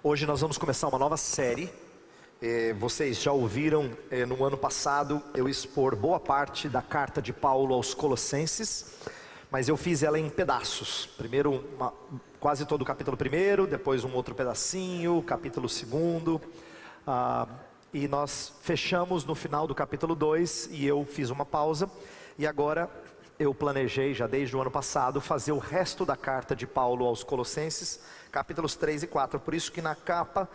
Hoje nós vamos começar uma nova série. Vocês já ouviram no ano passado eu expor boa parte da carta de Paulo aos Colossenses, mas eu fiz ela em pedaços. Primeiro quase todo o capítulo 1, depois um outro pedacinho, capítulo 2, e nós fechamos no final do capítulo 2 e eu fiz uma pausa. E agora eu planejei já desde o ano passado fazer o resto da carta de Paulo aos Colossenses, capítulos 3 e 4, por isso que na capa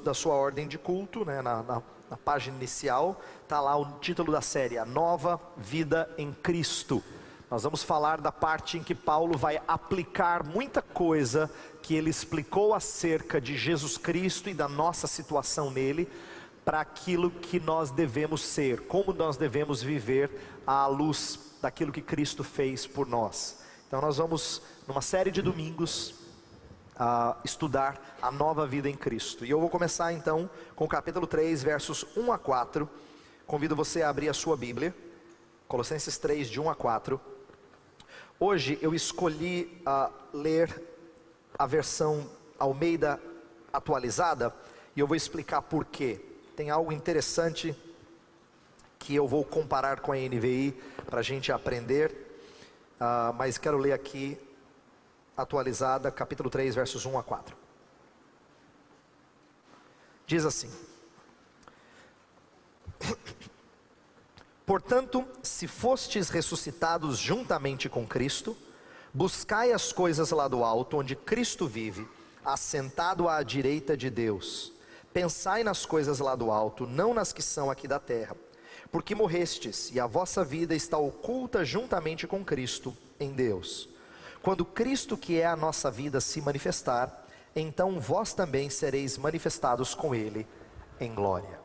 da sua ordem de culto, na página inicial, está lá o título da série, A Nova Vida em Cristo. Nós vamos falar da parte em que Paulo vai aplicar muita coisa que ele explicou acerca de Jesus Cristo e da nossa situação nele, para aquilo que nós devemos ser, como nós devemos viver à luz daquilo que Cristo fez por nós. Então nós vamos, numa série de domingos, estudar a nova vida em Cristo. E eu vou começar então com o capítulo 3, versos 1 a 4. Convido você a abrir a sua Bíblia, Colossenses 3, de 1 a 4. Hoje eu escolhi ler a versão Almeida atualizada, e eu vou explicar por quê. Tem algo interessante que eu vou comparar com a NVI para a gente aprender, mas quero ler aqui atualizada, capítulo 3, versos 1 a 4. Diz assim: Portanto, se fostes ressuscitados juntamente com Cristo, buscai as coisas lá do alto, onde Cristo vive, assentado à direita de Deus. Pensai nas coisas lá do alto, não nas que são aqui da terra, porque morrestes, e a vossa vida está oculta juntamente com Cristo em Deus. Quando Cristo, que é a nossa vida, se manifestar, então vós também sereis manifestados com Ele em glória.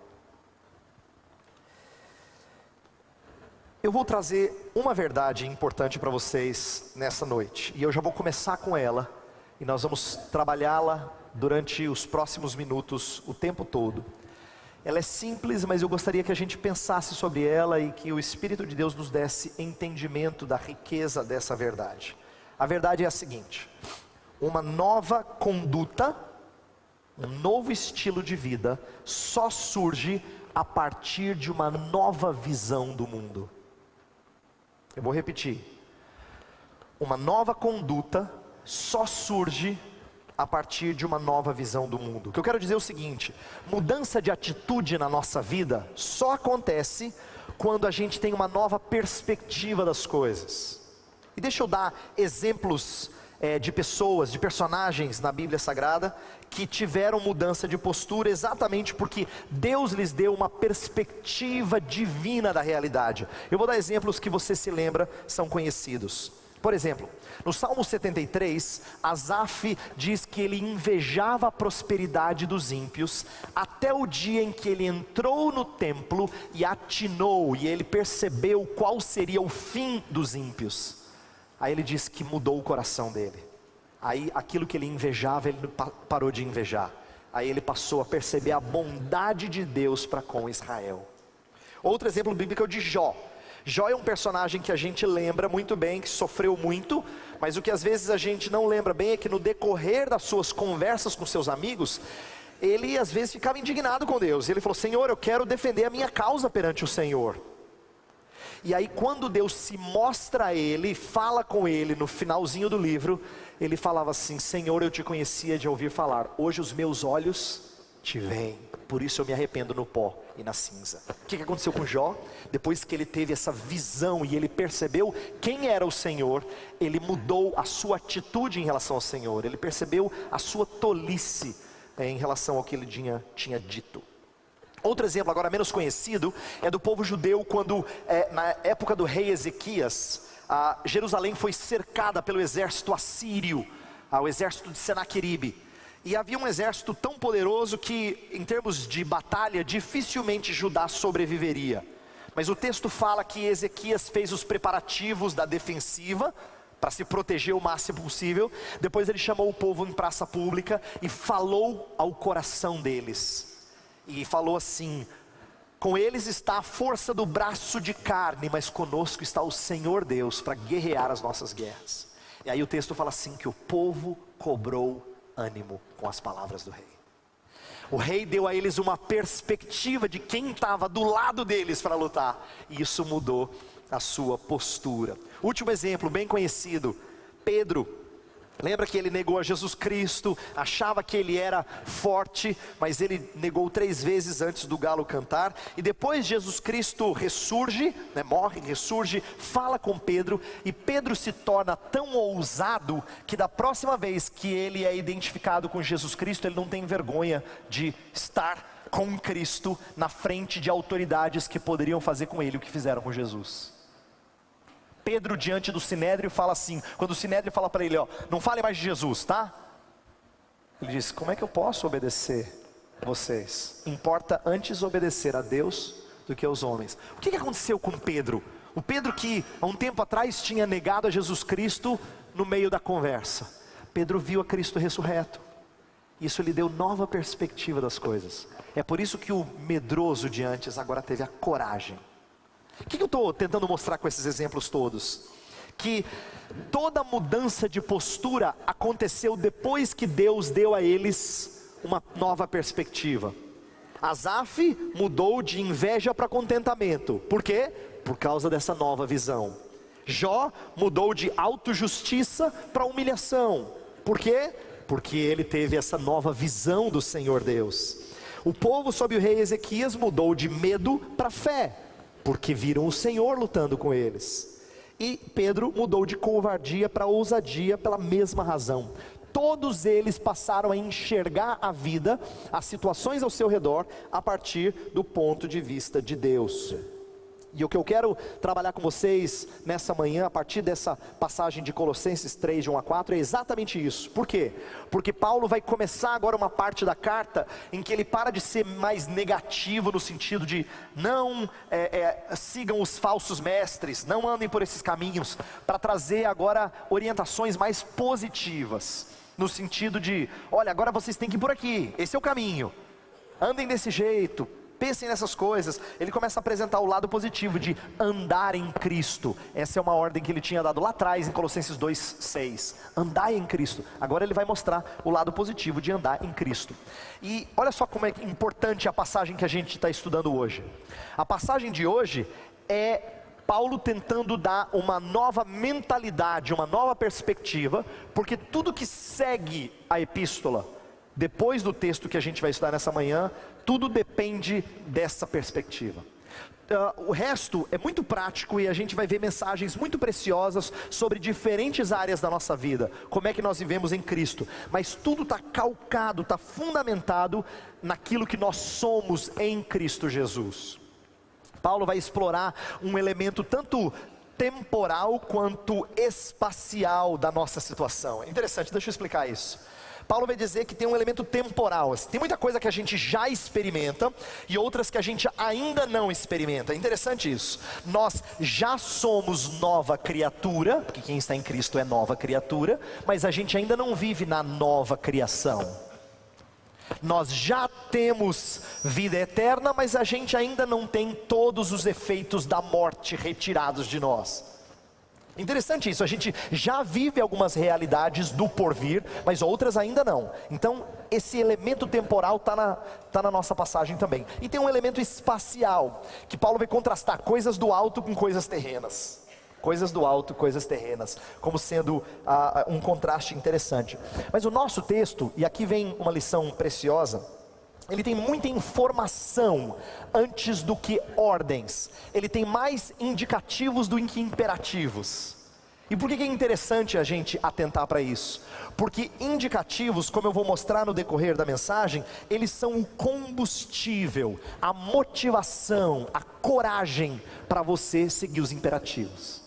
Eu vou trazer uma verdade importante para vocês nessa noite, e eu já vou começar com ela, e nós vamos trabalhá-la durante os próximos minutos, o tempo todo. Ela é simples, mas eu gostaria que a gente pensasse sobre ela e que o Espírito de Deus nos desse entendimento da riqueza dessa verdade. A verdade é a seguinte: uma nova conduta, um novo estilo de vida, só surge a partir de uma nova visão do mundo. Eu vou repetir: uma nova conduta só surge a partir de uma nova visão do mundo. O que eu quero dizer é o seguinte: mudança de atitude na nossa vida só acontece quando a gente tem uma nova perspectiva das coisas. E deixa eu dar exemplos de pessoas, de personagens na Bíblia Sagrada que tiveram mudança de postura exatamente porque Deus lhes deu uma perspectiva divina da realidade. Eu vou dar exemplos que você se lembra, são conhecidos. Por exemplo, no Salmo 73, Asaf diz que ele invejava a prosperidade dos ímpios, até o dia em que ele entrou no templo e atinou, e ele percebeu qual seria o fim dos ímpios. Aí ele diz que mudou o coração dele. Aí aquilo que ele invejava, ele parou de invejar. Aí ele passou a perceber a bondade de Deus para com Israel. Outro exemplo bíblico é o de Jó. Jó é um personagem que a gente lembra muito bem, que sofreu muito, mas o que às vezes a gente não lembra bem é que no decorrer das suas conversas com seus amigos, ele às vezes ficava indignado com Deus. Ele falou: Senhor, eu quero defender a minha causa perante o Senhor. E aí quando Deus se mostra a ele, fala com ele no finalzinho do livro, ele falava assim: Senhor, eu te conhecia de ouvir falar, hoje os meus olhos te veem, por isso eu me arrependo no pó e na cinza. O que aconteceu com Jó? Depois que ele teve essa visão e ele percebeu quem era o Senhor, ele mudou a sua atitude em relação ao Senhor. Ele percebeu a sua tolice em relação ao que ele tinha dito. Outro exemplo, agora menos conhecido, é do povo judeu quando na época do rei Ezequias, Jerusalém foi cercada pelo exército assírio, o exército de Senaqueribe. E havia um exército tão poderoso que, em termos de batalha, dificilmente Judá sobreviveria. Mas o texto fala que Ezequias fez os preparativos da defensiva, para se proteger o máximo possível. Depois ele chamou o povo em praça pública e falou ao coração deles. E falou assim: com eles está a força do braço de carne, mas conosco está o Senhor Deus para guerrear as nossas guerras. E aí o texto fala assim, que o povo cobrou ânimo com as palavras do rei. O rei deu a eles uma perspectiva de quem estava do lado deles para lutar, e isso mudou a sua postura. Último exemplo, bem conhecido, Pedro. Lembra que ele negou a Jesus Cristo, achava que ele era forte, mas ele negou 3 vezes antes do galo cantar. E depois Jesus Cristo ressurge, morre, ressurge, fala com Pedro, e Pedro se torna tão ousado que da próxima vez que ele é identificado com Jesus Cristo, ele não tem vergonha de estar com Cristo na frente de autoridades que poderiam fazer com ele o que fizeram com Jesus. Pedro, diante do Sinédrio, fala assim, quando o Sinédrio fala para ele, não fale mais de Jesus, tá? Ele diz, como é que eu posso obedecer vocês? Importa antes obedecer a Deus do que aos homens. O que aconteceu com Pedro? O Pedro que há um tempo atrás tinha negado a Jesus Cristo no meio da conversa. Pedro viu a Cristo ressurreto. Isso lhe deu nova perspectiva das coisas. É por isso que o medroso de antes agora teve a coragem. O que eu estou tentando mostrar com esses exemplos todos? Que toda mudança de postura aconteceu depois que Deus deu a eles uma nova perspectiva. Asaf mudou de inveja para contentamento. Por quê? Por causa dessa nova visão. Jó mudou de autojustiça para humilhação. Por quê? Porque ele teve essa nova visão do Senhor Deus. O povo sob o rei Ezequias mudou de medo para fé, porque viram o Senhor lutando com eles. E Pedro mudou de covardia para ousadia pela mesma razão. Todos eles passaram a enxergar a vida, as situações ao seu redor, a partir do ponto de vista de Deus. E o que eu quero trabalhar com vocês nessa manhã, a partir dessa passagem de Colossenses 3, de 1 a 4, é exatamente isso. Por quê? Porque Paulo vai começar agora uma parte da carta em que ele para de ser mais negativo, no sentido de não sigam os falsos mestres, não andem por esses caminhos, para trazer agora orientações mais positivas, no sentido de, olha, agora vocês têm que ir por aqui, esse é o caminho, andem desse jeito, pensem nessas coisas. Ele começa a apresentar o lado positivo de andar em Cristo. Essa é uma ordem que ele tinha dado lá atrás em Colossenses 2:6. Andai em Cristo. Agora ele vai mostrar o lado positivo de andar em Cristo. E olha só como é importante a passagem que a gente está estudando hoje. A passagem de hoje é Paulo tentando dar uma nova mentalidade, uma nova perspectiva, porque tudo que segue a epístola, depois do texto que a gente vai estudar nessa manhã, tudo depende dessa perspectiva. O resto é muito prático e a gente vai ver mensagens muito preciosas sobre diferentes áreas da nossa vida, como é que nós vivemos em Cristo, mas tudo está calcado, está fundamentado naquilo que nós somos em Cristo Jesus. Paulo vai explorar um elemento tanto temporal quanto espacial da nossa situação. É interessante, deixa eu explicar isso. Paulo vai dizer que tem um elemento temporal. Tem muita coisa que a gente já experimenta e outras que a gente ainda não experimenta. É interessante isso. Nós já somos nova criatura, porque quem está em Cristo é nova criatura, mas a gente ainda não vive na nova criação. Nós já temos vida eterna, mas a gente ainda não tem todos os efeitos da morte retirados de nós. Interessante isso, a gente já vive algumas realidades do porvir, mas outras ainda não. Então esse elemento temporal está na nossa passagem também. E tem um elemento espacial, que Paulo vai contrastar coisas do alto com coisas terrenas. Coisas do alto, coisas terrenas, como sendo um contraste interessante. Mas o nosso texto, e aqui vem uma lição preciosa, ele tem muita informação antes do que ordens. Ele tem mais indicativos do que imperativos. E por que é interessante a gente atentar para isso? Porque indicativos, como eu vou mostrar no decorrer da mensagem, eles são o combustível, a motivação, a coragem para você seguir os imperativos.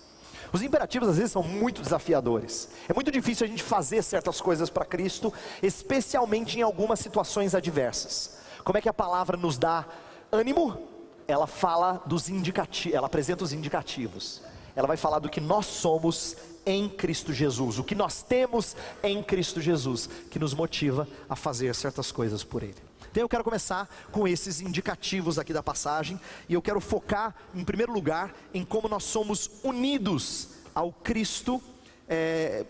Os imperativos às vezes são muito desafiadores. É muito difícil a gente fazer certas coisas para Cristo, especialmente em algumas situações adversas. Como é que a palavra nos dá ânimo? Ela fala dos indicativos, ela apresenta os indicativos. Ela vai falar do que nós somos em Cristo Jesus, o que nós temos em Cristo Jesus, que nos motiva a fazer certas coisas por Ele. Então eu quero começar com esses indicativos aqui da passagem, e eu quero focar em primeiro lugar em como nós somos unidos ao Cristo,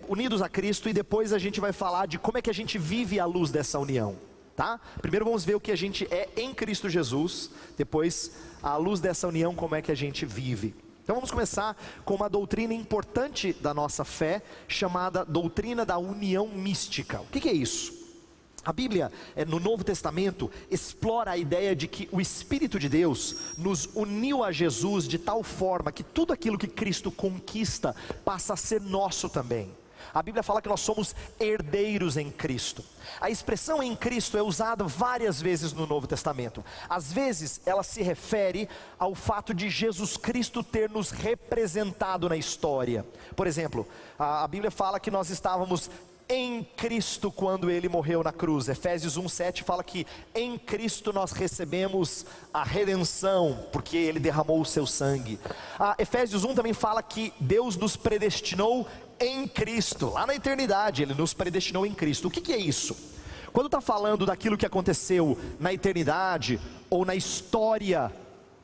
unidos a Cristo, e depois a gente vai falar de como é que a gente vive à luz dessa união. tá? Primeiro vamos ver o que a gente é em Cristo Jesus, depois, à luz dessa união, como é que a gente vive. Então vamos começar com uma doutrina importante da nossa fé, chamada doutrina da união mística. O que é isso? A Bíblia, no Novo Testamento, explora a ideia de que o Espírito de Deus nos uniu a Jesus de tal forma que tudo aquilo que Cristo conquista passa a ser nosso também. A Bíblia fala que nós somos herdeiros em Cristo. A expressão em Cristo é usada várias vezes no Novo Testamento. Às vezes ela se refere ao fato de Jesus Cristo ter nos representado na história. Por exemplo, a Bíblia fala que nós estávamos em Cristo quando Ele morreu na cruz. Efésios 1:7 fala que em Cristo nós recebemos a redenção, porque Ele derramou o seu sangue. Efésios 1 também fala que Deus nos predestinou em Cristo, lá na eternidade Ele nos predestinou em Cristo. O que é isso? Quando está falando daquilo que aconteceu na eternidade, ou na história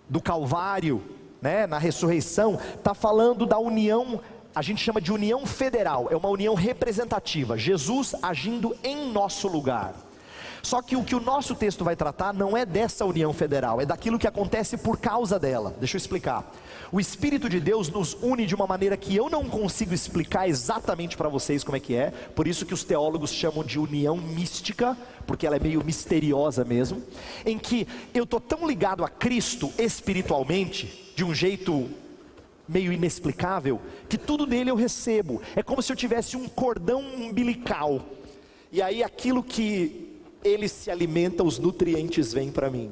do Calvário, né, na ressurreição, está falando da união. A gente chama de união federal, é uma união representativa, Jesus agindo em nosso lugar. Só que o nosso texto vai tratar não é dessa união federal, é daquilo que acontece por causa dela. Deixa eu explicar. O Espírito de Deus nos une de uma maneira que eu não consigo explicar exatamente para vocês como é que é. Por isso que os teólogos chamam de união mística, porque ela é meio misteriosa mesmo. Em que eu estou tão ligado a Cristo espiritualmente, de um jeito meio inexplicável, que tudo dele eu recebo. É como se eu tivesse um cordão umbilical, e aí aquilo que ele se alimenta, os nutrientes vêm para mim.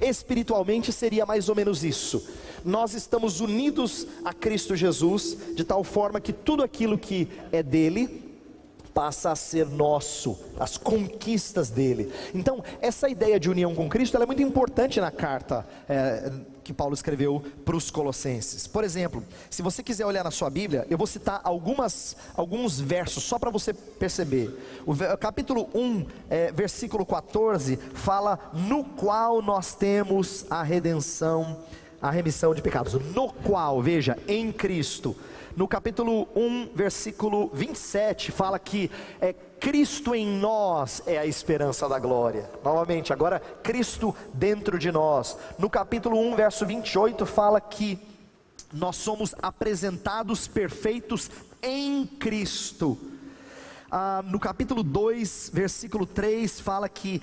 Espiritualmente seria mais ou menos isso. Nós estamos unidos a Cristo Jesus, de tal forma que tudo aquilo que é dele passa a ser nosso, as conquistas dele. Então essa ideia de união com Cristo, ela é muito importante na carta que Paulo escreveu para os Colossenses. Por exemplo, se você quiser olhar na sua Bíblia, eu vou citar alguns versos só para você perceber. O capítulo 1, versículo 14, fala: no qual nós temos a redenção, a remissão de pecados. No qual, veja, em Cristo. No capítulo 1, versículo 27, fala que Cristo em nós é a esperança da glória. Novamente, agora Cristo dentro de nós. No capítulo 1, verso 28, fala que nós somos apresentados perfeitos em Cristo. No capítulo 2, versículo 3, fala que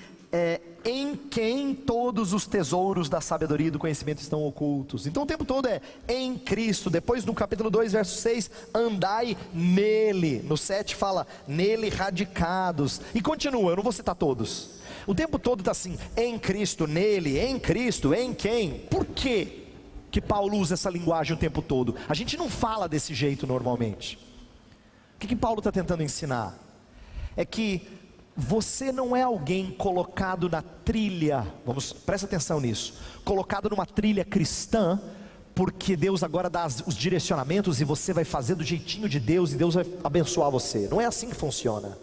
em quem todos os tesouros da sabedoria e do conhecimento estão ocultos. Então o tempo todo é em Cristo. Depois no capítulo 2, verso 6, andai nele. No 7 fala nele radicados. E continua, eu não vou citar todos. O tempo todo está assim, em Cristo, nele, em Cristo, em quem. Por quê que Paulo usa essa linguagem o tempo todo? A gente não fala desse jeito normalmente. O que Paulo está tentando ensinar? É que você não é alguém colocado na trilha, presta atenção nisso, colocado numa trilha cristã, porque Deus agora dá os direcionamentos e você vai fazer do jeitinho de Deus e Deus vai abençoar você. Não é assim que funciona.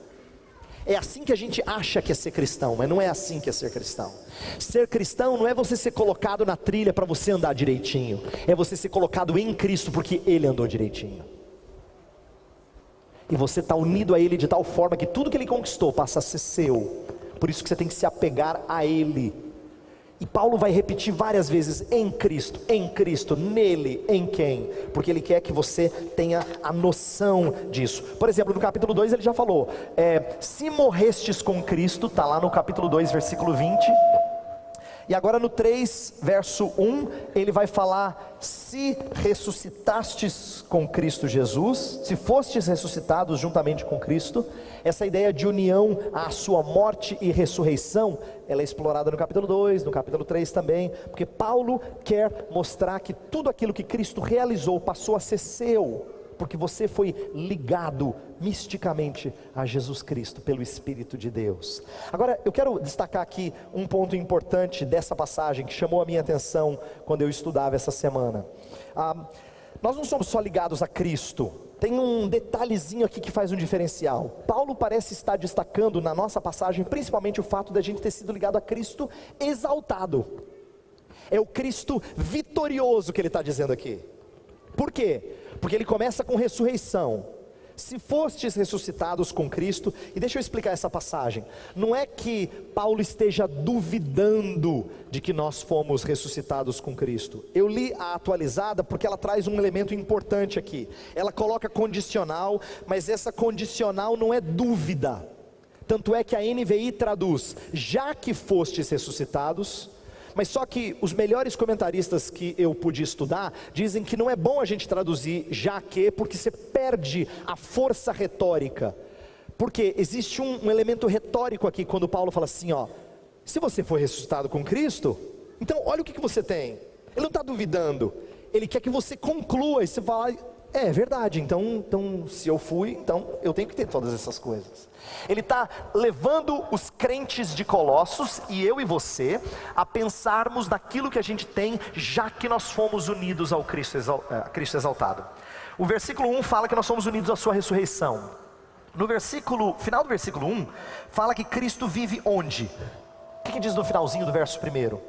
É assim que a gente acha que é ser cristão, mas não é assim que é ser cristão. Ser cristão não é você ser colocado na trilha para você andar direitinho, é você ser colocado em Cristo porque Ele andou direitinho. E você está unido a Ele de tal forma que tudo que Ele conquistou passa a ser seu. Por isso que você tem que se apegar a Ele. E Paulo vai repetir várias vezes em Cristo, nele, em quem? Porque ele quer que você tenha a noção disso. Por exemplo, no capítulo 2 ele já falou, se morrestes com Cristo, está lá no capítulo 2, versículo 20. E agora no 3, verso 1, ele vai falar, se ressuscitastes com Cristo Jesus, se fostes ressuscitados juntamente com Cristo. Essa ideia de união à sua morte e ressurreição, ela é explorada no capítulo 2, no capítulo 3 também, porque Paulo quer mostrar que tudo aquilo que Cristo realizou passou a ser seu, porque você foi ligado misticamente a Jesus Cristo pelo Espírito de Deus. Agora eu quero destacar aqui um ponto importante dessa passagem que chamou a minha atenção quando eu estudava essa semana. Nós não somos só ligados a Cristo, tem um detalhezinho aqui que faz um diferencial. Paulo parece estar destacando na nossa passagem principalmente o fato de a gente ter sido ligado a Cristo exaltado. É o Cristo vitorioso que ele está dizendo aqui. Por quê? Porque ele começa com ressurreição, se fostes ressuscitados com Cristo, e deixa eu explicar essa passagem, não é que Paulo esteja duvidando de que nós fomos ressuscitados com Cristo. Eu li a atualizada porque ela traz um elemento importante aqui, ela coloca condicional, mas essa condicional não é dúvida, tanto é que a NVI traduz, já que fostes ressuscitados. Mas só que os melhores comentaristas que eu pude estudar, dizem que não é bom a gente traduzir já que, porque você perde a força retórica, porque existe um elemento retórico aqui, quando Paulo fala assim, ó, se você foi ressuscitado com Cristo, então olha o que você tem, ele não está duvidando, ele quer que você conclua, e você fala, é verdade, então se eu fui, então eu tenho que ter todas essas coisas. Ele está levando os crentes de Colossos, e eu e você, a pensarmos naquilo que a gente tem, já que nós fomos unidos ao Cristo exaltado. O versículo 1 fala que nós somos unidos à sua ressurreição. No final do versículo 1, fala que Cristo vive onde? O que diz no finalzinho do verso 1?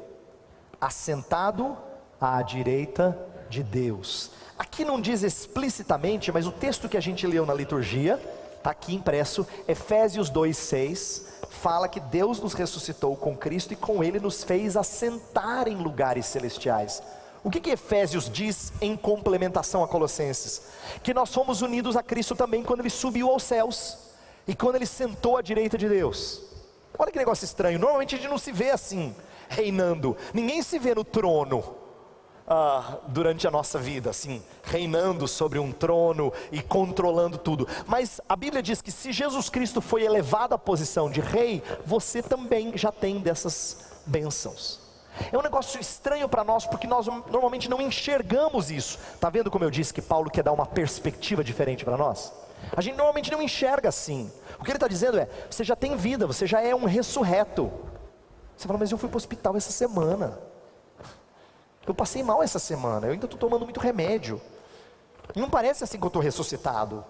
Assentado à direita de Deus. Aqui não diz explicitamente, mas o texto que a gente leu na liturgia, está aqui impresso, Efésios 2,6, fala que Deus nos ressuscitou com Cristo e com Ele nos fez assentar em lugares celestiais. O que Efésios diz em complementação a Colossenses? Que nós fomos unidos a Cristo também quando Ele subiu aos céus, e quando Ele sentou à direita de Deus. Olha que negócio estranho, normalmente a gente não se vê assim, reinando, ninguém se vê no trono, durante a nossa vida, assim, reinando sobre um trono e controlando tudo. Mas a Bíblia diz que se Jesus Cristo foi elevado à posição de rei, você também já tem dessas bênçãos. É um negócio estranho para nós, porque nós normalmente não enxergamos isso. Está vendo como eu disse que Paulo quer dar uma perspectiva diferente para nós? A gente normalmente não enxerga assim. O que ele está dizendo é, você já tem vida, você já é um ressurreto. Você fala, mas eu fui para o hospital essa semana, eu passei mal essa semana, eu ainda estou tomando muito remédio, não parece assim que eu estou ressuscitado,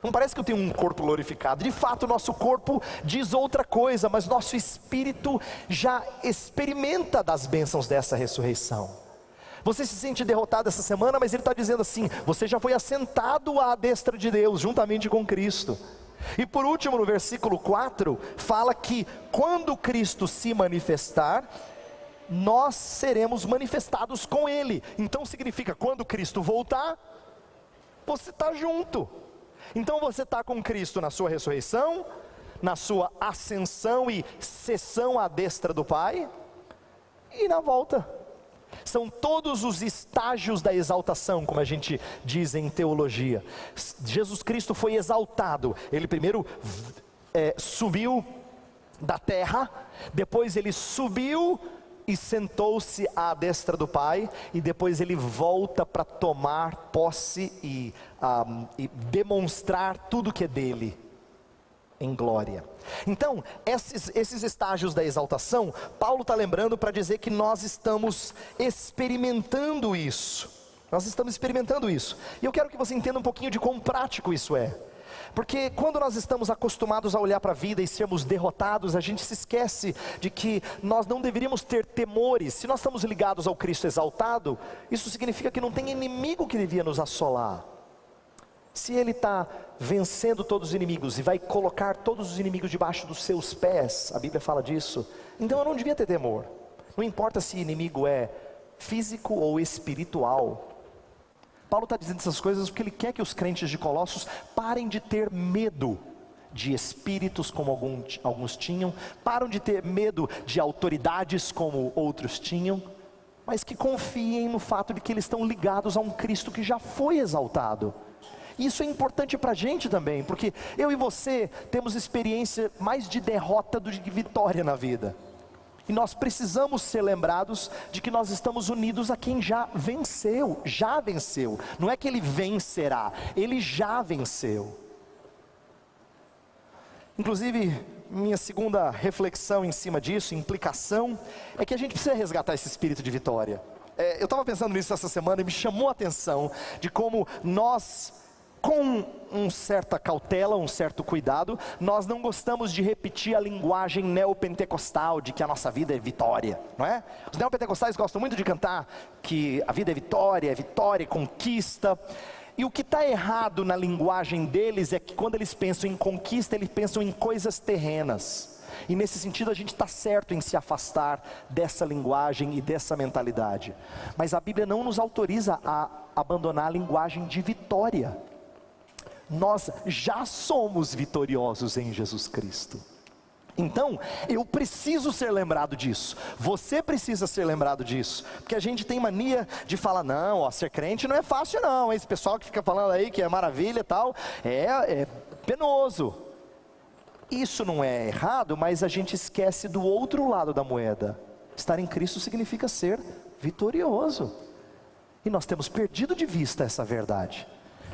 não parece que eu tenho um corpo glorificado. De fato o nosso corpo diz outra coisa, mas nosso espírito já experimenta das bênçãos dessa ressurreição. Você se sente derrotado essa semana, mas ele está dizendo assim, você já foi assentado à destra de Deus, juntamente com Cristo. E por último, no versículo 4, fala que quando Cristo se manifestar, nós seremos manifestados com Ele. Então significa, quando Cristo voltar, você está junto. Então você está com Cristo na sua ressurreição, na sua ascensão e sessão à destra do Pai, e na volta. São todos os estágios da exaltação, como a gente diz em teologia. Jesus Cristo foi exaltado, Ele primeiro subiu da terra, depois Ele subiu e sentou-se à destra do Pai, e depois Ele volta para tomar posse e demonstrar tudo que é dele, em glória. Então, esses estágios da exaltação, Paulo está lembrando para dizer que nós estamos experimentando isso. Nós estamos experimentando isso. E eu quero que você entenda um pouquinho de quão prático isso é. Porque quando nós estamos acostumados a olhar para a vida e sermos derrotados, a gente se esquece de que nós não deveríamos ter temores. Se nós estamos ligados ao Cristo exaltado, isso significa que não tem inimigo que devia nos assolar. Se Ele está vencendo todos os inimigos e vai colocar todos os inimigos debaixo dos seus pés, a Bíblia fala disso, então eu não devia ter temor. Não importa se inimigo é físico ou espiritual. Paulo está dizendo essas coisas porque ele quer que os crentes de Colossos parem de ter medo de espíritos como alguns tinham, param de ter medo de autoridades como outros tinham, mas que confiem no fato de que eles estão ligados a um Cristo que já foi exaltado. Isso é importante para a gente também, porque eu e você temos experiência mais de derrota do que de vitória na vida. E nós precisamos ser lembrados de que nós estamos unidos a quem já venceu, não é que ele vencerá, ele já venceu. Inclusive, minha segunda reflexão em cima disso, implicação, é que a gente precisa resgatar esse espírito de vitória. Eu estava pensando nisso essa semana e me chamou a atenção de como nós, com uma certa cautela, um certo cuidado, nós não gostamos de repetir a linguagem neopentecostal de que a nossa vida é vitória, não é? Os neopentecostais gostam muito de cantar que a vida é vitória, conquista. E o que está errado na linguagem deles é que quando eles pensam em conquista, eles pensam em coisas terrenas. E nesse sentido a gente está certo em se afastar dessa linguagem e dessa mentalidade. Mas a Bíblia não nos autoriza a abandonar a linguagem de vitória. Nós já somos vitoriosos em Jesus Cristo. Então, eu preciso ser lembrado disso, você precisa ser lembrado disso, porque a gente tem mania de falar, não, ó, ser crente não é fácil não, esse pessoal que fica falando aí que é maravilha e tal, é penoso. Isso não é errado, mas a gente esquece do outro lado da moeda. Estar em Cristo significa ser vitorioso, e nós temos perdido de vista essa verdade,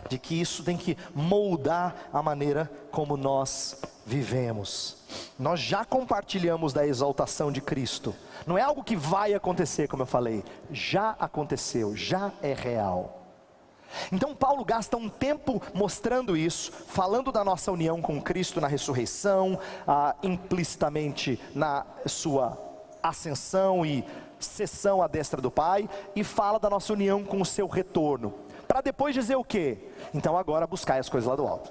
de que isso tem que moldar a maneira como nós vivemos. Nós já compartilhamos da exaltação de Cristo, não é algo que vai acontecer, como eu falei, já aconteceu, já é real. Então Paulo gasta um tempo mostrando isso, falando da nossa união com Cristo na ressurreição, implicitamente na sua ascensão e sessão à destra do Pai, e fala da nossa união com o seu retorno, para depois dizer o quê? Então agora buscai as coisas lá do alto,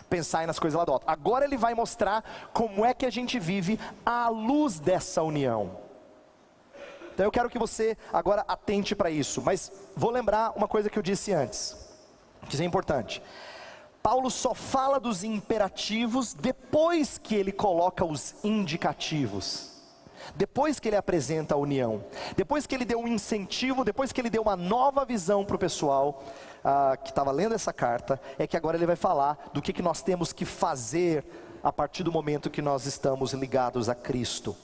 pensai nas coisas lá do alto. Agora ele vai mostrar como é que a gente vive à luz dessa união. Então eu quero que você agora atente para isso, mas vou lembrar uma coisa que eu disse antes, que isso é importante. Paulo só fala dos imperativos depois que ele coloca os indicativos, depois que ele apresenta a união, depois que ele deu um incentivo, depois que ele deu uma nova visão para o pessoal que estava lendo essa carta, é que agora ele vai falar do que nós temos que fazer a partir do momento que nós estamos ligados a Cristo.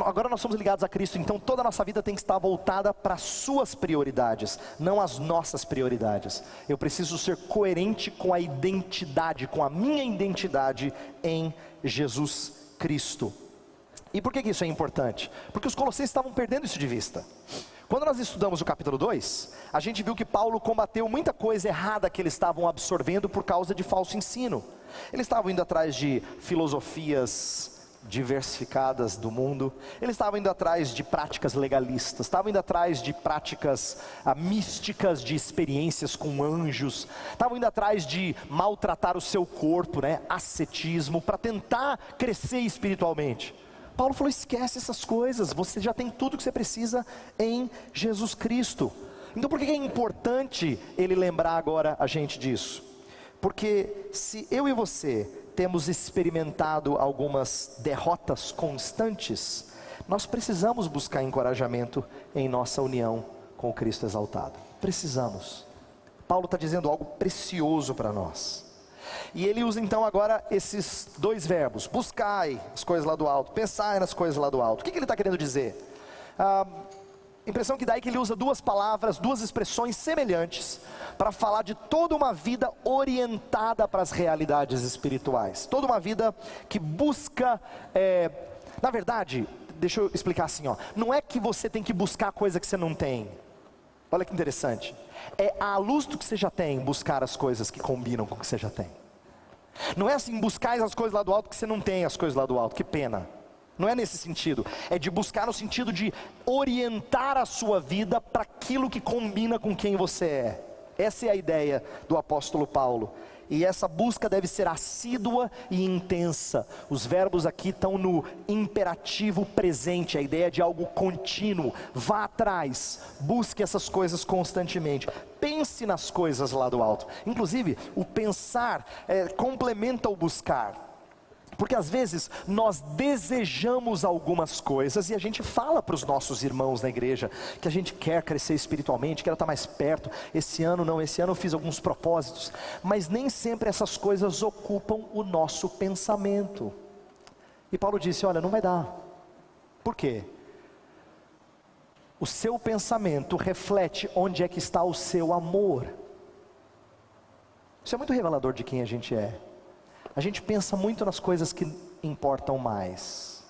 Agora nós somos ligados a Cristo, então toda a nossa vida tem que estar voltada para as suas prioridades, não as nossas prioridades. Eu preciso ser coerente com a identidade, com a minha identidade em Jesus Cristo. E por que isso é importante? Porque os colossenses estavam perdendo isso de vista. Quando nós estudamos o capítulo 2, a gente viu que Paulo combateu muita coisa errada que eles estavam absorvendo por causa de falso ensino. Eles estavam indo atrás de filosofias diversificadas do mundo, eles estavam indo atrás de práticas legalistas, estavam indo atrás de práticas místicas, de experiências com anjos, estavam indo atrás de maltratar o seu corpo, ascetismo, para tentar crescer espiritualmente. Paulo falou, esquece essas coisas, você já tem tudo que você precisa em Jesus Cristo. Então por que é importante ele lembrar agora a gente disso? Porque se eu e você temos experimentado algumas derrotas constantes, nós precisamos buscar encorajamento em nossa união com o Cristo exaltado. Precisamos. Paulo está dizendo algo precioso para nós. E ele usa então agora esses dois verbos, buscai as coisas lá do alto, pensai nas coisas lá do alto. O que ele está querendo dizer? Impressão que dá é que ele usa duas palavras, duas expressões semelhantes para falar de toda uma vida orientada para as realidades espirituais, toda uma vida que busca, na verdade, deixa eu explicar assim, não é que você tem que buscar coisa que você não tem, olha que interessante, é à luz do que você já tem, buscar as coisas que combinam com o que você já tem. Não é assim, buscar as coisas lá do alto que você não tem as coisas lá do alto, que pena. Não é nesse sentido, é de buscar no sentido de orientar a sua vida para aquilo que combina com quem você é. Essa é a ideia do apóstolo Paulo. E essa busca deve ser assídua e intensa. Os verbos aqui estão no imperativo presente, a ideia de algo contínuo. Vá atrás, busque essas coisas constantemente. Pense nas coisas lá do alto. Inclusive, o pensar complementa o buscar. Porque às vezes nós desejamos algumas coisas e a gente fala para os nossos irmãos na igreja que a gente quer crescer espiritualmente, quer estar mais perto. Esse ano eu fiz alguns propósitos, mas nem sempre essas coisas ocupam o nosso pensamento. E Paulo disse, olha, não vai dar. Por quê? O seu pensamento reflete onde é que está o seu amor. Isso é muito revelador de quem a gente é. A gente pensa muito nas coisas que importam mais.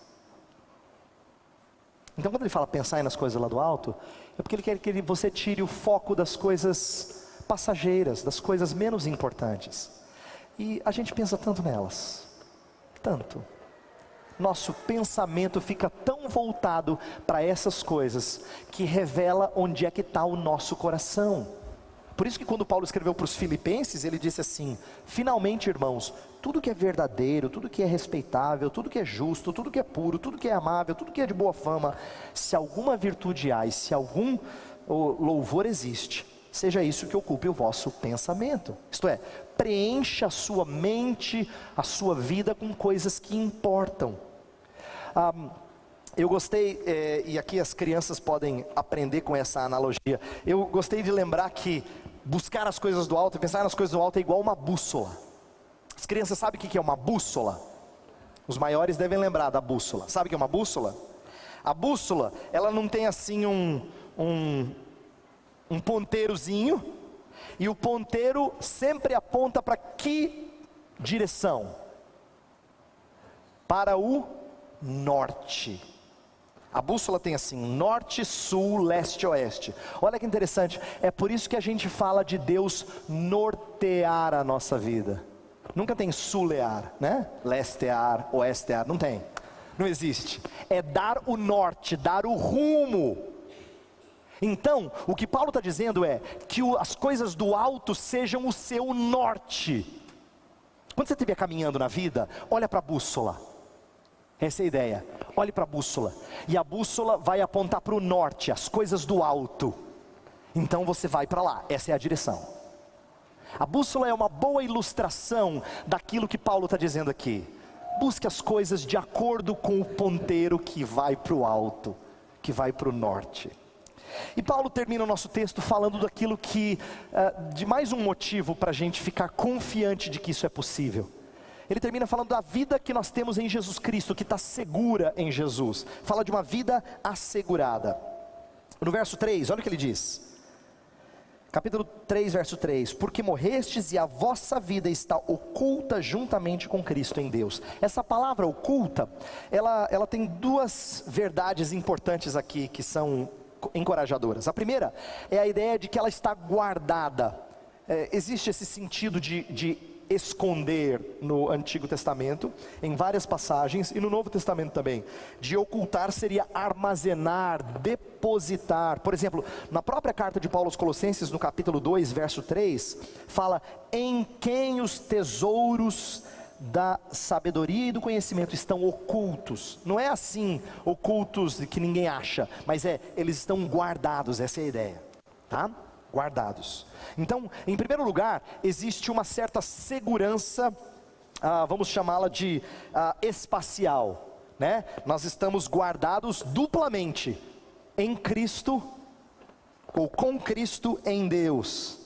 Então quando ele fala pensar nas coisas lá do alto, é porque ele quer que você tire o foco das coisas passageiras, das coisas menos importantes. E a gente pensa tanto nelas, tanto. Nosso pensamento fica tão voltado para essas coisas, que revela onde é que está o nosso coração. Por isso que quando Paulo escreveu para os Filipenses, ele disse assim: finalmente, irmãos, tudo que é verdadeiro, tudo que é respeitável, tudo que é justo, tudo que é puro, tudo que é amável, tudo que é de boa fama, se alguma virtude há e se algum louvor existe, seja isso que ocupe o vosso pensamento. Isto é, preencha a sua mente, a sua vida com coisas que importam. Eu gostei, e aqui as crianças podem aprender com essa analogia. Eu gostei de lembrar que buscar as coisas do alto e pensar nas coisas do alto é igual uma bússola. As crianças sabem o que é uma bússola? Os maiores devem lembrar da bússola. Sabe o que é uma bússola? A bússola, ela não tem assim um ponteirozinho, e o ponteiro sempre aponta para que direção? Para o norte. A bússola tem assim, norte, sul, leste, oeste. Olha que interessante, é por isso que a gente fala de Deus nortear a nossa vida. Nunca tem sulear, né? Lestear, oestear, não tem. Não existe. É dar o norte, dar o rumo. Então, o que Paulo está dizendo é que as coisas do alto sejam o seu norte. Quando você estiver caminhando na vida, olha para a bússola. Essa é a ideia. Olhe para a bússola, e a bússola vai apontar para o norte, as coisas do alto. Então você vai para lá, essa é a direção. A bússola é uma boa ilustração daquilo que Paulo está dizendo aqui. Busque as coisas de acordo com o ponteiro que vai para o alto, que vai para o norte. E Paulo termina o nosso texto falando daquilo que, de mais um motivo para a gente ficar confiante de que isso é possível. Ele termina falando da vida que nós temos em Jesus Cristo, que está segura em Jesus. Fala de uma vida assegurada. No verso 3, olha o que ele diz. Capítulo 3, verso 3. Porque morrestes e a vossa vida está oculta juntamente com Cristo em Deus. Essa palavra oculta, ela tem duas verdades importantes aqui que são encorajadoras. A primeira é a ideia de que ela está guardada. Existe esse sentido de esconder no Antigo Testamento, em várias passagens, e no Novo Testamento também. De ocultar seria armazenar, depositar. Por exemplo, na própria carta de Paulo aos Colossenses, no capítulo 2, verso 3, fala: em quem os tesouros da sabedoria e do conhecimento estão ocultos. Não é assim, ocultos que ninguém acha, mas eles estão guardados, essa é a ideia, tá? Guardados. Então, em primeiro lugar, existe uma certa segurança, vamos chamá-la de espacial, né? Nós estamos guardados duplamente, em Cristo, ou com Cristo em Deus,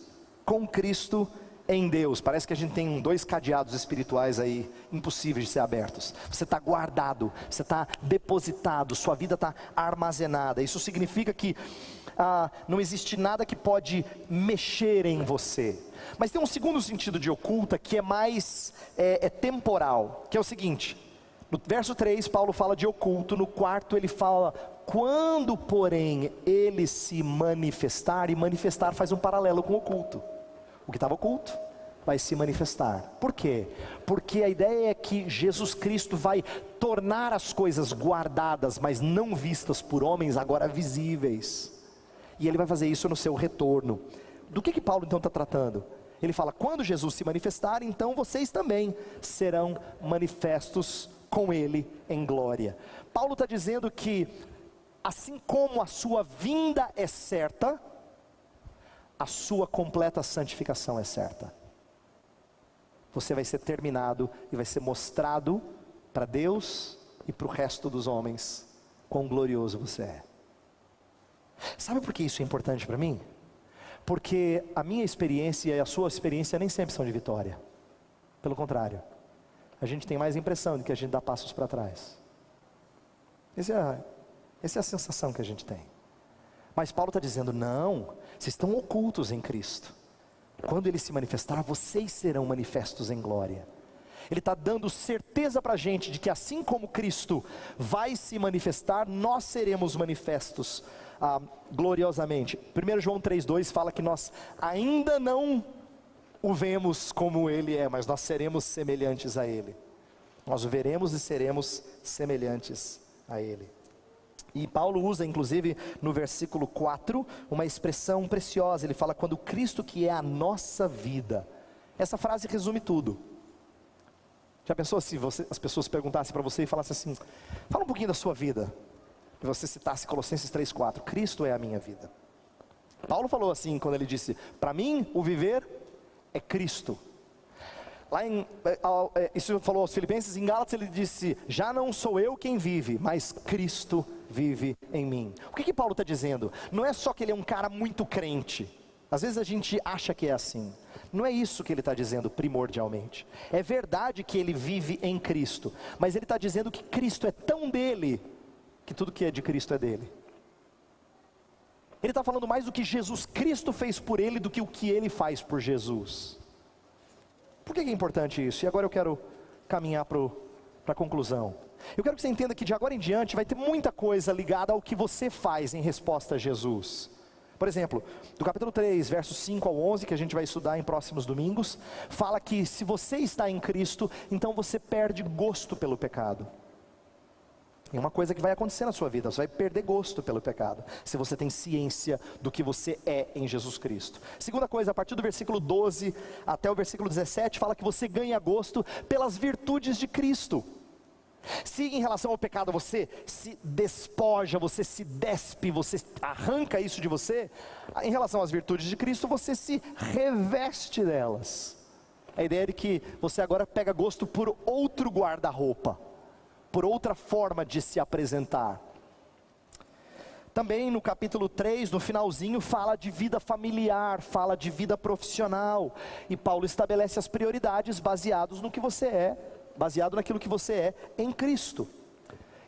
com Cristo em Deus. Parece que a gente tem dois cadeados espirituais aí, impossíveis de ser abertos. Você está guardado, você está depositado, sua vida está armazenada. Isso significa que não existe nada que pode mexer em você. Mas tem um segundo sentido de oculta que é mais temporal, que é o seguinte: no verso 3 Paulo fala de oculto, no quarto ele fala: quando porém ele se manifestar, e manifestar faz um paralelo com oculto. O que estava oculto vai se manifestar. Por quê? Porque a ideia é que Jesus Cristo vai tornar as coisas guardadas, mas não vistas por homens, agora visíveis. E ele vai fazer isso no seu retorno. Do que Paulo então está tratando? Ele fala: quando Jesus se manifestar, então vocês também serão manifestos com ele em glória. Paulo está dizendo que, assim como a sua vinda é certa, a sua completa santificação é certa. Você vai ser terminado e vai ser mostrado para Deus e para o resto dos homens quão glorioso você é. Sabe por que isso é importante para mim? Porque a minha experiência e a sua experiência nem sempre são de vitória. Pelo contrário, a gente tem mais impressão de que a gente dá passos para trás. Essa é a sensação que a gente tem. Mas Paulo está dizendo: não, vocês estão ocultos em Cristo. Quando ele se manifestar, vocês serão manifestos em glória. Ele está dando certeza para a gente de que assim como Cristo vai se manifestar, nós seremos manifestos gloriosamente. 1 João 3,2 fala que nós ainda não o vemos como ele é, mas nós seremos semelhantes a ele. Nós o veremos e seremos semelhantes a ele. E Paulo usa, inclusive, no versículo 4, uma expressão preciosa. Ele fala, quando Cristo que é a nossa vida. Essa frase resume tudo. Já pensou se as pessoas perguntassem para você e falassem assim, fala um pouquinho da sua vida. E você citasse Colossenses 3,4, Cristo é a minha vida. Paulo falou assim, quando ele disse, para mim, o viver é Cristo. Isso falou aos Filipenses, em Gálatas ele disse, já não sou eu quem vive, mas Cristo vive em mim. O que Paulo está dizendo? Não é só que ele é um cara muito crente, às vezes a gente acha que é assim, não é isso que ele está dizendo primordialmente. É verdade que ele vive em Cristo, mas ele está dizendo que Cristo é tão dele, que tudo que é de Cristo é dele. Ele está falando mais do que Jesus Cristo fez por ele, do que o que ele faz por Jesus. Por que é importante isso? E agora eu quero caminhar para a conclusão. Eu quero que você entenda que de agora em diante vai ter muita coisa ligada ao que você faz em resposta a Jesus. Por exemplo, do capítulo 3, versos 5 ao 11, que a gente vai estudar em próximos domingos, fala que se você está em Cristo, então você perde gosto pelo pecado. É uma coisa que vai acontecer na sua vida, você vai perder gosto pelo pecado, se você tem ciência do que você é em Jesus Cristo. Segunda coisa, a partir do versículo 12 até o versículo 17, fala que você ganha gosto pelas virtudes de Cristo. Se em relação ao pecado você se despoja, você se despe, você arranca isso de você, em relação às virtudes de Cristo, você se reveste delas. A ideia é de que você agora pega gosto por outro guarda-roupa, por outra forma de se apresentar. Também no capítulo 3, no finalzinho, fala de vida familiar, fala de vida profissional, e Paulo estabelece as prioridades baseados no que você é, baseado naquilo que você é em Cristo.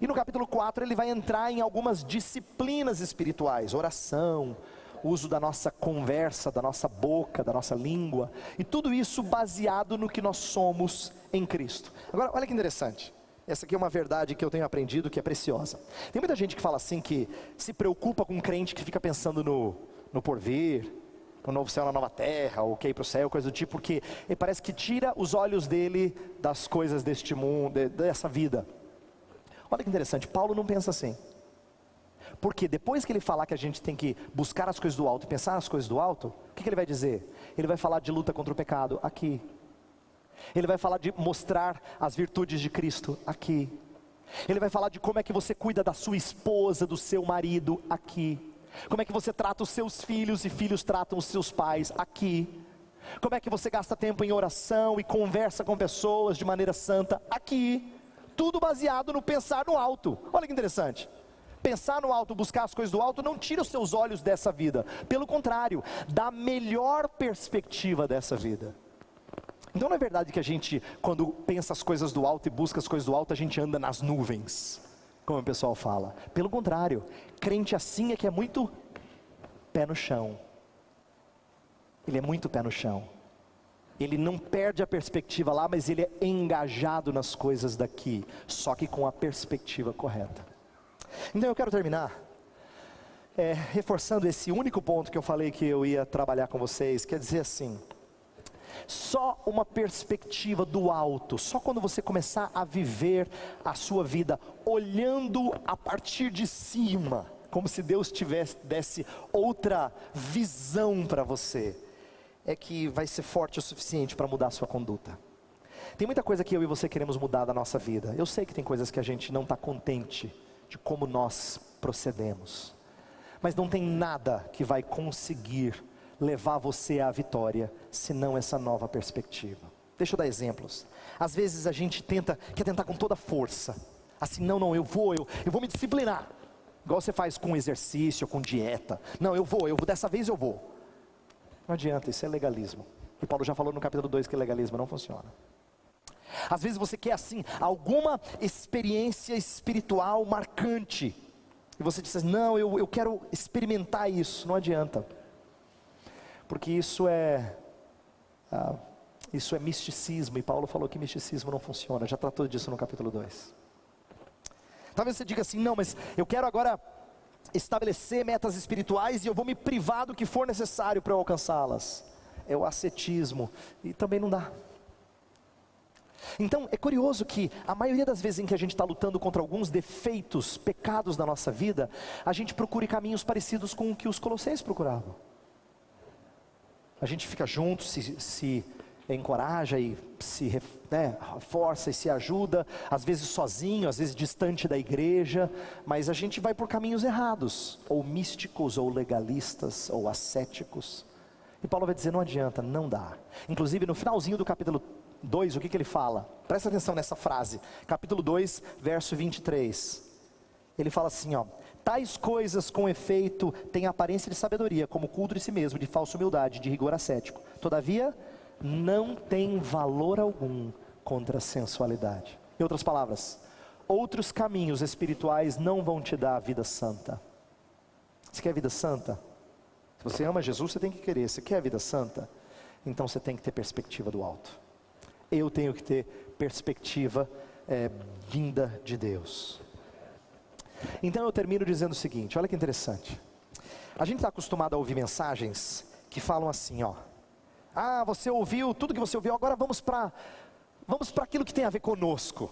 E no capítulo 4 ele vai entrar em algumas disciplinas espirituais, oração, uso da nossa conversa, da nossa boca, da nossa língua, e tudo isso baseado no que nós somos em Cristo. Agora olha que interessante, essa aqui é uma verdade que eu tenho aprendido que é preciosa. Tem muita gente que fala assim, que se preocupa com um crente que fica pensando no porvir, no novo céu, na nova terra, ou que ir para o céu, coisa do tipo, porque parece que tira os olhos dele das coisas deste mundo, dessa vida. Olha que interessante, Paulo não pensa assim. Porque depois que ele falar que a gente tem que buscar as coisas do alto e pensar nas coisas do alto, o que ele vai dizer? Ele vai falar de luta contra o pecado aqui. Ele vai falar de mostrar as virtudes de Cristo aqui. Ele vai falar de como é que você cuida da sua esposa, do seu marido aqui. Como é que você trata os seus filhos e filhos tratam os seus pais aqui. Como é que você gasta tempo em oração e conversa com pessoas de maneira santa aqui. Tudo baseado no pensar no alto. Olha que interessante. Pensar no alto, buscar as coisas do alto, não tira os seus olhos dessa vida. Pelo contrário, dá a melhor perspectiva dessa vida. Então não é verdade que a gente, quando pensa as coisas do alto e busca as coisas do alto, a gente anda nas nuvens, como o pessoal fala. Pelo contrário, crente assim é que é muito pé no chão. Ele é muito pé no chão. Ele não perde a perspectiva lá, mas ele é engajado nas coisas daqui, só que com a perspectiva correta. Então eu quero terminar reforçando esse único ponto que eu falei que eu ia trabalhar com vocês, quer dizer assim, só uma perspectiva do alto, só quando você começar a viver a sua vida olhando a partir de cima, como se Deus desse outra visão para você, é que vai ser forte o suficiente para mudar a sua conduta. Tem muita coisa que eu e você queremos mudar da nossa vida. Eu sei que tem coisas que a gente não está contente de como nós procedemos, mas não tem nada que vai conseguir levar você à vitória, senão essa nova perspectiva. Deixa eu dar exemplos. Às vezes a gente quer tentar com toda força, assim, não, eu vou me disciplinar, igual você faz com exercício, com dieta. Não, eu vou, dessa vez eu vou. Não adianta, isso é legalismo. E Paulo já falou no capítulo 2 que legalismo não funciona. Às vezes você quer assim, alguma experiência espiritual marcante, e você diz assim, não, eu quero experimentar isso. Não adianta, porque isso é misticismo, e Paulo falou que misticismo não funciona, já tratou disso no capítulo 2. Talvez você diga assim, não, mas eu quero agora estabelecer metas espirituais e eu vou me privar do que for necessário para eu alcançá-las. É o ascetismo, e também não dá. Então é curioso que a maioria das vezes em que a gente está lutando contra alguns defeitos, pecados da nossa vida, a gente procura caminhos parecidos com o que os colossenses procuravam. A gente fica junto, se encoraja e se reforça e se ajuda, às vezes sozinho, às vezes distante da igreja, mas a gente vai por caminhos errados, ou místicos, ou legalistas, ou ascéticos. E Paulo vai dizer, não adianta, não dá. Inclusive no finalzinho do capítulo 2, o que ele fala? Presta atenção nessa frase, capítulo 2, verso 23. Ele fala assim, ó: tais coisas com efeito têm aparência de sabedoria, como culto de si mesmo, de falsa humildade, de rigor ascético. Todavia, não tem valor algum contra a sensualidade. Em outras palavras, outros caminhos espirituais não vão te dar a vida santa. Você quer a vida santa? Se você ama Jesus, você tem que querer. Você quer a vida santa? Então você tem que ter perspectiva do alto. Eu tenho que ter perspectiva vinda de Deus. Então eu termino dizendo o seguinte, olha que interessante. A gente está acostumado a ouvir mensagens que falam assim, ó: ah, você ouviu tudo que você ouviu, agora vamos para aquilo que tem a ver conosco.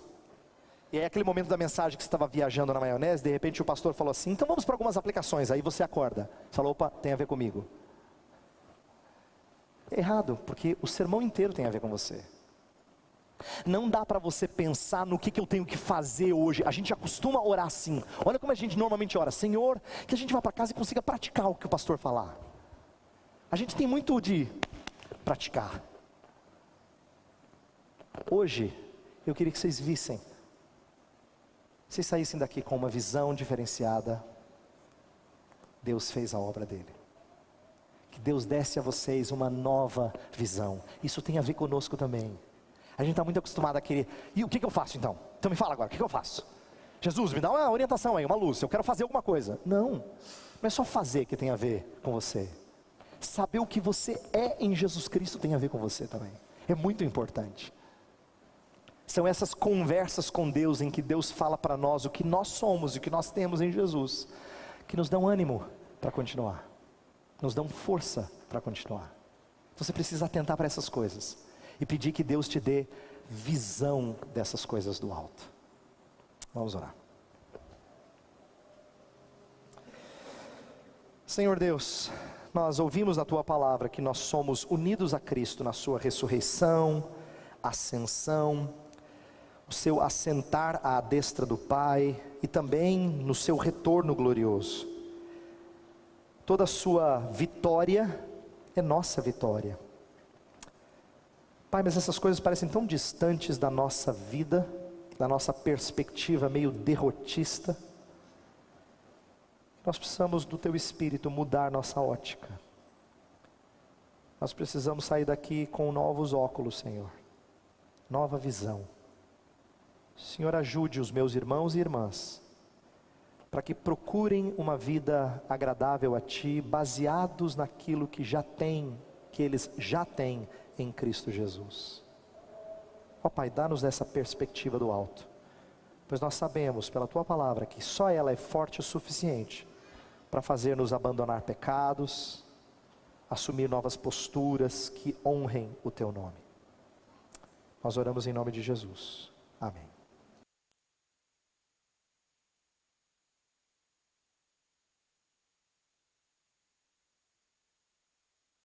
E é aquele momento da mensagem que você estava viajando na maionese, de repente o pastor falou assim, então vamos para algumas aplicações. Aí você acorda, falou, opa, tem a ver comigo. É errado, porque o sermão inteiro tem a ver com você. Não dá para você pensar no que eu tenho que fazer hoje. A gente acostuma orar assim. Olha como a gente normalmente ora: Senhor, que a gente vá para casa e consiga praticar o que o pastor falar. A gente tem muito de praticar. Hoje, eu queria que vocês vissem, vocês saíssem daqui com uma visão diferenciada. Deus fez a obra dele. Que Deus desse a vocês uma nova visão. Isso tem a ver conosco também. A gente está muito acostumado a querer, e o que eu faço então? Então me fala agora, o que eu faço? Jesus, me dá uma orientação aí, uma luz, eu quero fazer alguma coisa. Não é só fazer que tem a ver com você. Saber o que você é em Jesus Cristo tem a ver com você também. É muito importante. São essas conversas com Deus, em que Deus fala para nós o que nós somos e o que nós temos em Jesus, que nos dão ânimo para continuar, nos dão força para continuar. Então você precisa atentar para essas coisas e pedir que Deus te dê visão dessas coisas do alto. Vamos orar. Senhor Deus, nós ouvimos na Tua palavra que nós somos unidos a Cristo na Sua ressurreição, ascensão, o Seu assentar à destra do Pai e também no Seu retorno glorioso. Toda a Sua vitória é nossa vitória. Pai, mas essas coisas parecem tão distantes da nossa vida, da nossa perspectiva meio derrotista. Nós precisamos do Teu Espírito mudar nossa ótica. Nós precisamos sair daqui com novos óculos, Senhor. Nova visão. Senhor, ajude os meus irmãos e irmãs, para que procurem uma vida agradável a Ti, baseados naquilo que eles já têm em Cristo Jesus. Ó Pai, dá-nos essa perspectiva do alto, pois nós sabemos pela Tua palavra que só ela é forte o suficiente para fazer-nos abandonar pecados, assumir novas posturas que honrem o Teu nome. Nós oramos em nome de Jesus. Amém.